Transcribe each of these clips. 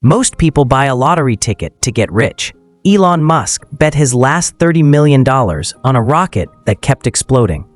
Most people buy a lottery ticket to get rich. Elon Musk bet his last $30 million on a rocket that kept exploding.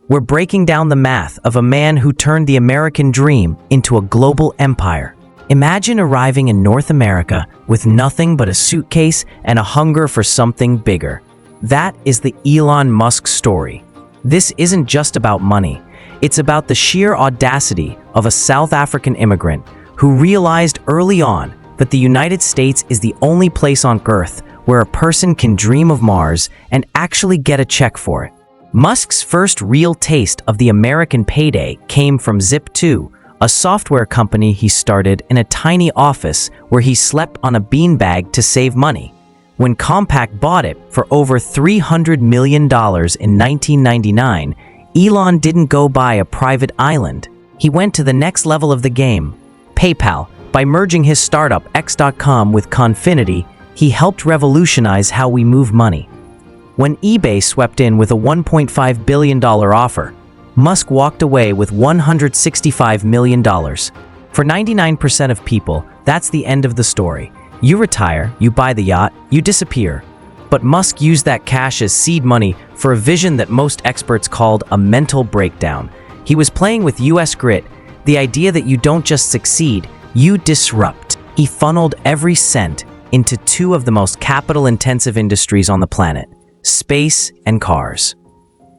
We're breaking down the math of a man who turned the American dream into a global empire. Imagine arriving in North America with nothing but a suitcase and a hunger for something bigger. That is the Elon Musk story. This isn't just about money. It's about the sheer audacity of a South African immigrant who realized early on that the United States is the only place on Earth where a person can dream of Mars and actually get a check for it. Musk's first real taste of the American payday came from Zip2, a software company he started in a tiny office where he slept on a beanbag to save money. When Compaq bought it for over $300 million in 1999, Elon didn't go buy a private island. He went to the next level of the game, PayPal. By merging his startup X.com with Confinity, he helped revolutionize how we move money. When eBay swept in with a $1.5 billion offer, Musk walked away with $165 million. For 99% of people, that's the end of the story. You retire, you buy the yacht, you disappear. But Musk used that cash as seed money for a vision that most experts called a mental breakdown. He was playing with US grit, the idea that you don't just succeed, you disrupt. He funneled every cent into two of the most capital-intensive industries on the planet, space and cars.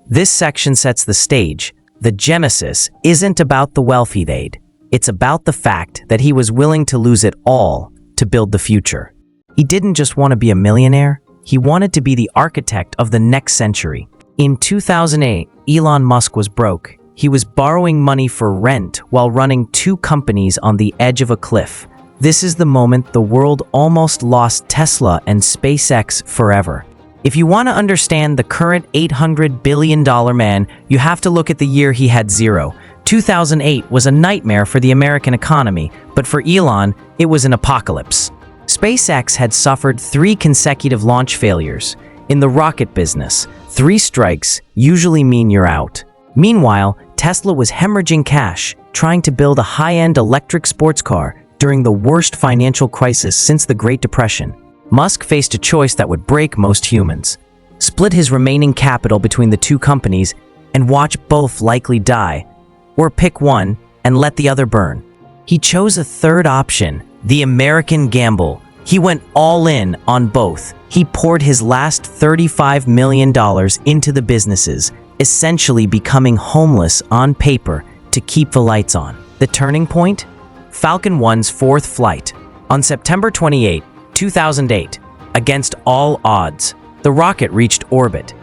This section sets the stage. The genesis isn't about the wealth he made. It's about the fact that he was willing to lose it all to build the future. He didn't just want to be a millionaire, he wanted to be the architect of the next century. In 2008, Elon Musk was broke. He was borrowing money for rent while running two companies on the edge of a cliff. This is the moment the world almost lost Tesla and SpaceX forever. If you want to understand the current $800 billion man, you have to look at the year he had zero. 2008 was a nightmare for the American economy, but for Elon, it was an apocalypse. SpaceX had suffered 3 consecutive launch failures. In the rocket business, 3 strikes usually mean you're out. Meanwhile, Tesla was hemorrhaging cash, trying to build a high-end electric sports car during the worst financial crisis since the Great Depression. Musk faced a choice that would break most humans: split his remaining capital between the two companies and watch both likely die, or pick one and let the other burn. He chose a third option, the American gamble. He went all in on both. He poured his last $35 million into the businesses, essentially becoming homeless on paper to keep the lights on. The turning point? Falcon 1's 4th flight. On September 28, 2008, against all odds, the rocket reached orbit.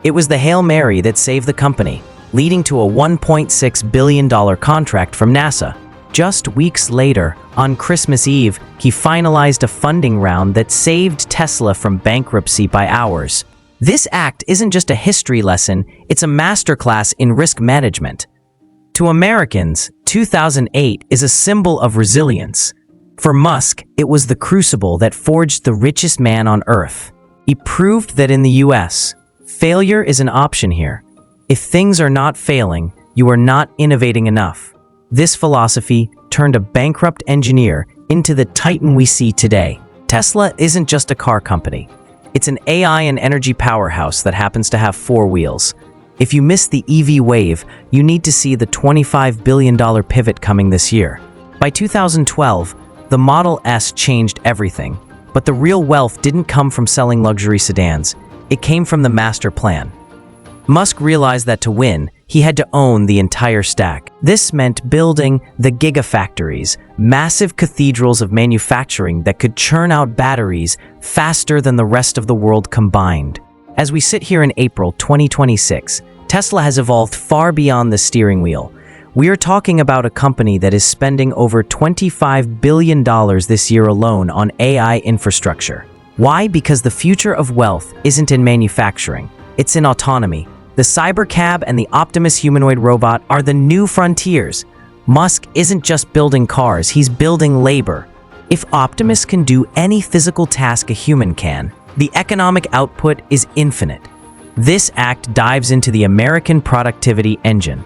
It was the Hail Mary that saved the company, leading to a $1.6 billion contract from NASA. Just weeks later, on Christmas Eve, he finalized a funding round that saved Tesla from bankruptcy by hours. This act isn't just a history lesson, it's a masterclass in risk management. To Americans, 2008 is a symbol of resilience. For Musk, it was the crucible that forged the richest man on Earth. He proved that in the US, failure is an option here. If things are not failing, you are not innovating enough. This philosophy turned a bankrupt engineer into the titan we see today. Tesla isn't just a car company. It's an AI and energy powerhouse that happens to have 4 wheels. If you missed the EV wave, you need to see the $25 billion pivot coming this year. By 2012, the Model S changed everything, but the real wealth didn't come from selling luxury sedans. It came from the master plan. Musk realized that to win, he had to own the entire stack. This meant building the gigafactories, massive cathedrals of manufacturing that could churn out batteries faster than the rest of the world combined. As we sit here in April 2026, Tesla has evolved far beyond the steering wheel. We are talking about a company that is spending over $25 billion this year alone on AI infrastructure. Why? Because the future of wealth isn't in manufacturing, it's in autonomy. The Cybercab and the Optimus humanoid robot are the new frontiers. Musk isn't just building cars, he's building labor. If Optimus can do any physical task a human can, the economic output is infinite. This act dives into the American productivity engine.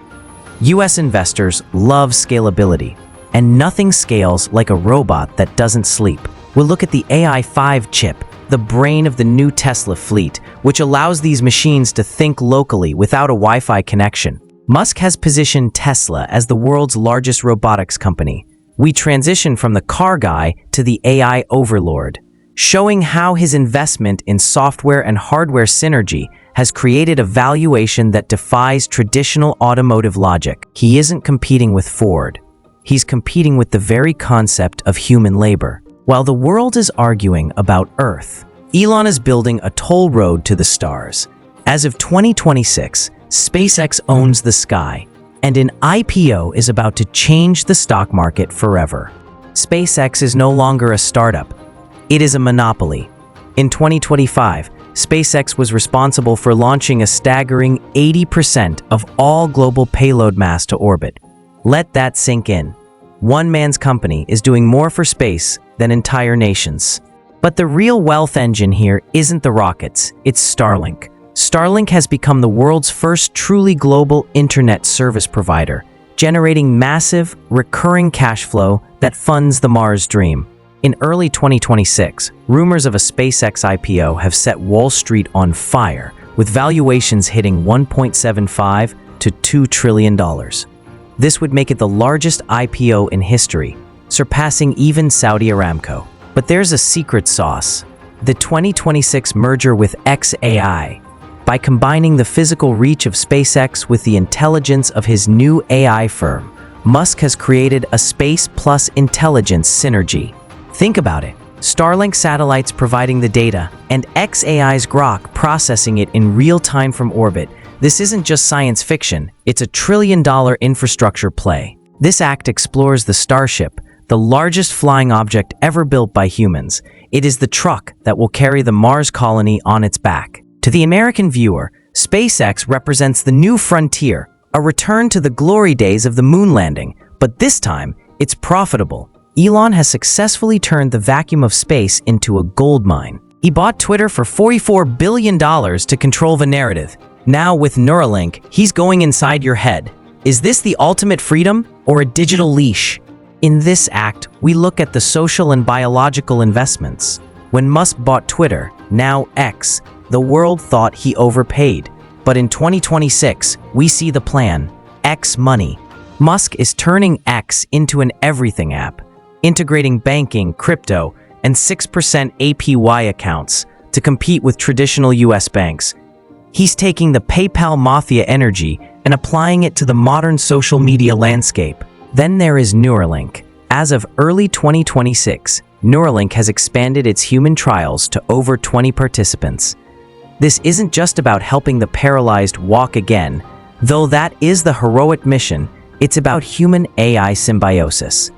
US investors love scalability. and nothing scales like a robot that doesn't sleep. We'll look at the AI-5 chip, the brain of the new Tesla fleet, which allows these machines to think locally without a Wi-Fi connection. Musk has positioned Tesla as the world's largest robotics company. We transition from the car guy to the AI overlord, showing how his investment in software and hardware synergy has created a valuation that defies traditional automotive logic. He isn't competing with Ford. He's competing with the very concept of human labor. While the world is arguing about Earth, Elon is building a toll road to the stars. As of 2026, SpaceX owns the sky, and an IPO is about to change the stock market forever. SpaceX is no longer a startup. It is a monopoly. In 2025, SpaceX was responsible for launching a staggering 80% of all global payload mass to orbit. Let that sink in. One man's company is doing more for space than entire nations. But the real wealth engine here isn't the rockets, it's Starlink. Starlink has become the world's first truly global internet service provider, generating massive, recurring cash flow that funds the Mars dream. In early 2026, rumors of a SpaceX IPO have set Wall Street on fire, with valuations hitting $1.75 to $2 trillion. This would make it the largest IPO in history, surpassing even Saudi Aramco. But there's a secret sauce: the 2026 merger with xAI. By combining the physical reach of SpaceX with the intelligence of his new AI firm, Musk has created a space plus intelligence synergy. Think about it. Starlink satellites providing the data, and xAI's grok processing it in real time from orbit. This isn't just science fiction, it's a trillion-dollar infrastructure play. This act explores the Starship, the largest flying object ever built by humans. It is the truck that will carry the Mars colony on its back. To the American viewer, SpaceX represents the new frontier, a return to the glory days of the moon landing, but this time, it's profitable. Elon has successfully turned the vacuum of space into a gold mine. He bought Twitter for $44 billion to control the narrative. Now with Neuralink, he's going inside your head. Is this the ultimate freedom or a digital leash? In this act, we look at the social and biological investments. When Musk bought Twitter, now X, the world thought he overpaid. But in 2026, we see the plan: X money. Musk is turning X into an everything app, integrating banking, crypto, and 6% APY accounts to compete with traditional US banks. He's taking the PayPal mafia energy and applying it to the modern social media landscape. Then there is Neuralink. As of early 2026, Neuralink has expanded its human trials to over 20 participants. This isn't just about helping the paralyzed walk again, though that is the heroic mission. It's about human-AI symbiosis.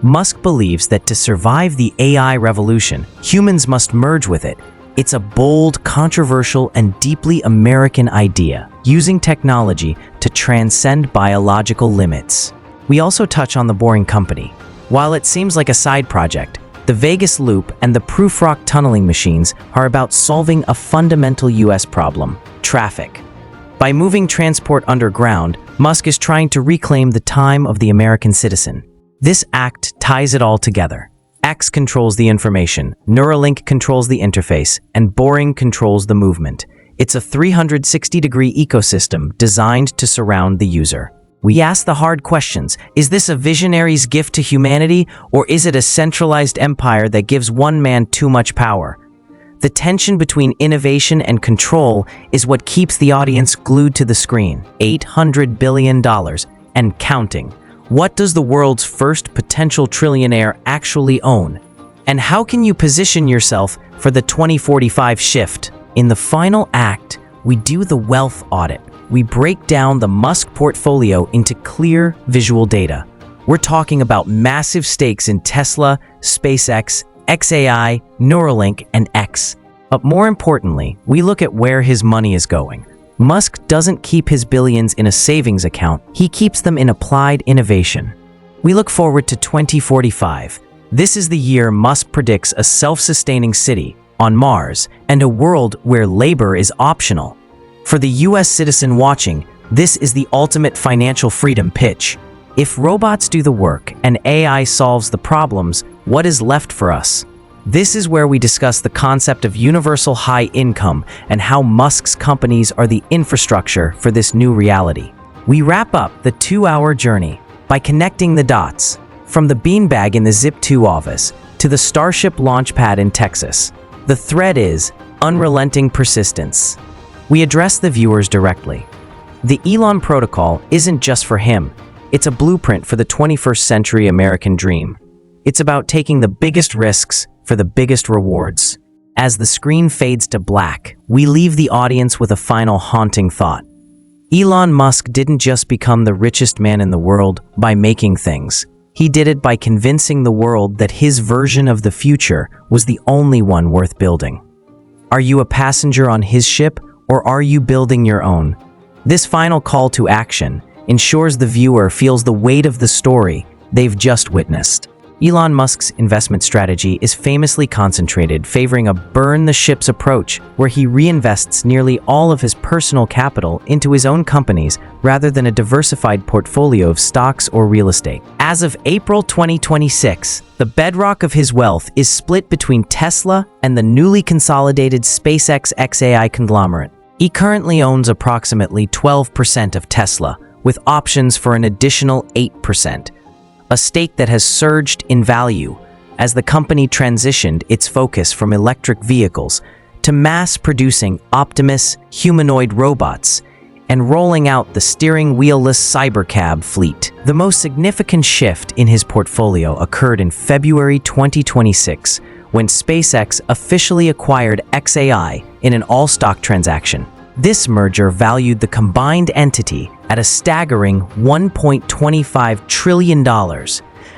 Musk believes that to survive the AI revolution, humans must merge with it. It's a bold, controversial, and deeply American idea, using technology to transcend biological limits. We also touch on the Boring Company. While it seems like a side project, the Vegas Loop and the Prufrock tunneling machines are about solving a fundamental US problem: traffic. By moving transport underground, Musk is trying to reclaim the time of the American citizen. This act ties it all together. X controls the information, Neuralink controls the interface, and Boring controls the movement. It's a 360-degree ecosystem designed to surround the user. We ask the hard questions: is this a visionary's gift to humanity, or is it a centralized empire that gives one man too much power? The tension between innovation and control is what keeps the audience glued to the screen. $800 billion and counting. What does the world's first potential trillionaire actually own? And how can you position yourself for the 2045 shift? In the final act, we do the wealth audit. We break down the Musk portfolio into clear visual data. We're talking about massive stakes in Tesla, SpaceX, xAI, Neuralink, and X. But more importantly, we look at where his money is going. Musk doesn't keep his billions in a savings account, he keeps them in applied innovation. We look forward to 2045. This is the year Musk predicts a self-sustaining city on Mars and a world where labor is optional. For the US citizen watching, this is the ultimate financial freedom pitch. If robots do the work and AI solves the problems, what is left for us? This is where we discuss the concept of universal high income and how Musk's companies are the infrastructure for this new reality. We wrap up the 2-hour journey by connecting the dots, from the beanbag in the Zip2 office to the Starship launchpad in Texas. The thread is unrelenting persistence. We address the viewers directly. The Elon protocol isn't just for him. It's a blueprint for the 21st century American dream. It's about taking the biggest risks for the biggest rewards. As the screen fades to black, we leave the audience with a final haunting thought. Elon Musk didn't just become the richest man in the world by making things. He did it by convincing the world that his version of the future was the only one worth building. Are you a passenger on his ship, or are you building your own? This final call to action ensures the viewer feels the weight of the story they've just witnessed. Elon Musk's investment strategy is famously concentrated, favoring a burn-the-ships approach where he reinvests nearly all of his personal capital into his own companies rather than a diversified portfolio of stocks or real estate. As of April 2026, the bedrock of his wealth is split between Tesla and the newly consolidated SpaceX XAI conglomerate. He currently owns approximately 12% of Tesla, with options for an additional 8%. A stake that has surged in value as the company transitioned its focus from electric vehicles to mass-producing Optimus humanoid robots and rolling out the steering wheel-less cybercab fleet. The most significant shift in his portfolio occurred in February 2026 when SpaceX officially acquired XAI in an all-stock transaction. This merger valued the combined entity at a staggering $1.25 trillion,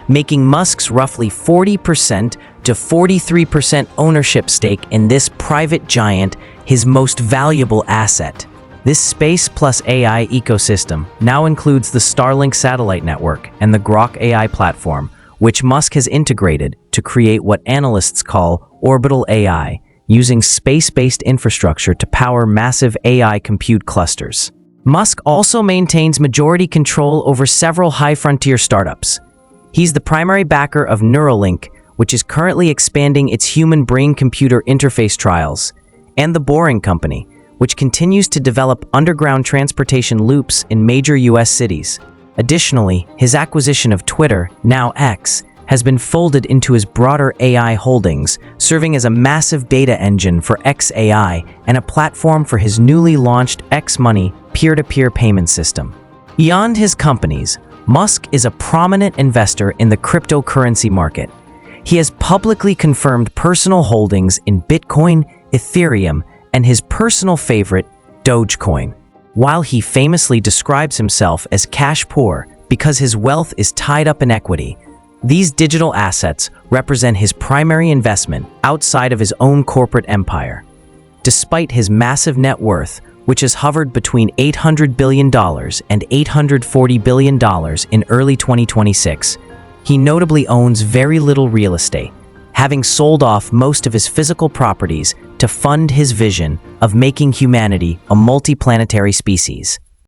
making Musk's roughly 40% to 43% ownership stake in this private giant his most valuable asset. This space plus AI ecosystem now includes the Starlink satellite network and the Grok AI platform, which Musk has integrated to create what analysts call orbital AI, using space-based infrastructure to power massive AI compute clusters. Musk also maintains majority control over several high-frontier startups. He's the primary backer of NEURALINK, which is currently expanding its human brain-computer interface trials, and the Boring Company, which continues to develop underground transportation loops in major US cities. Additionally, his acquisition of Twitter, now X, has been folded into his broader AI holdings, serving as a massive data engine for XAI and a platform for his newly launched X-Money peer-to-peer payment system. Beyond his companies, Musk is a prominent investor in the cryptocurrency market. He has publicly confirmed personal holdings in Bitcoin, Ethereum, and his personal favorite, Dogecoin. While he famously describes himself as cash poor because his wealth is tied up in equity, these digital assets represent his primary investment outside of his own corporate empire. Despite his massive net worth, which has hovered between $800 billion and $840 billion in early 2026, he notably owns very little real estate, having sold off most of his physical properties to fund his vision of making humanity a multiplanetary species.